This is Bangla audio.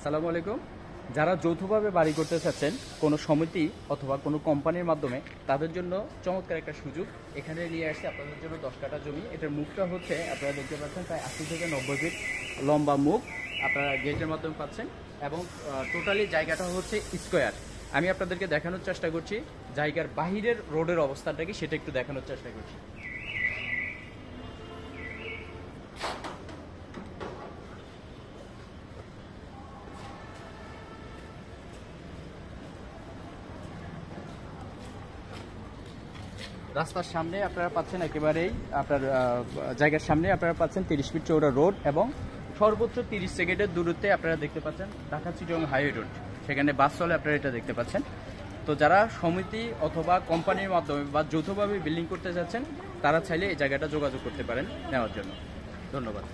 আসসালামু আলাইকুম। যারা যৌথভাবে বাড়ি করতে চাচ্ছেন কোনো সমিতি অথবা কোনো কোম্পানির মাধ্যমে, তাদের জন্য চমৎকার একটা সুযোগ এখানে নিয়ে আসছে আপনাদের জন্য। 10 কাঠা জমি, এটার মুখটা হচ্ছে আপনারা দেখতে পাচ্ছেন প্রায় 80 থেকে 90 ফিট লম্বা মুখ আপনারা গেটের মাধ্যমে পাচ্ছেন, এবং টোটালি জায়গাটা হচ্ছে স্কোয়ার। আমি আপনাদেরকে দেখানোর চেষ্টা করছি জায়গার বাহিরের রোডের অবস্থাটা কি সেটা একটু দেখানোর চেষ্টা করছি। রাস্তার সামনে আপনারা পাচ্ছেন একেবারেই আপনার জায়গার সামনে আপনারা পাচ্ছেন 30 ফিট চৌড়া রোড, এবং সর্বোচ্চ 30 সেকেন্ডের দূরত্বে আপনারা দেখতে পাচ্ছেন ঢাকা চিটাগং হাইওয়ে রোড, সেখানে বাস চলে আপনারা এটা দেখতে পাচ্ছেন। তো যারা সমিতি অথবা কোম্পানির মাধ্যমে বা যৌথভাবে বিল্ডিং করতে যাচ্ছেন, তারা চাইলে এই জায়গাটা যোগাযোগ করতে পারেন নেওয়ার জন্য। ধন্যবাদ।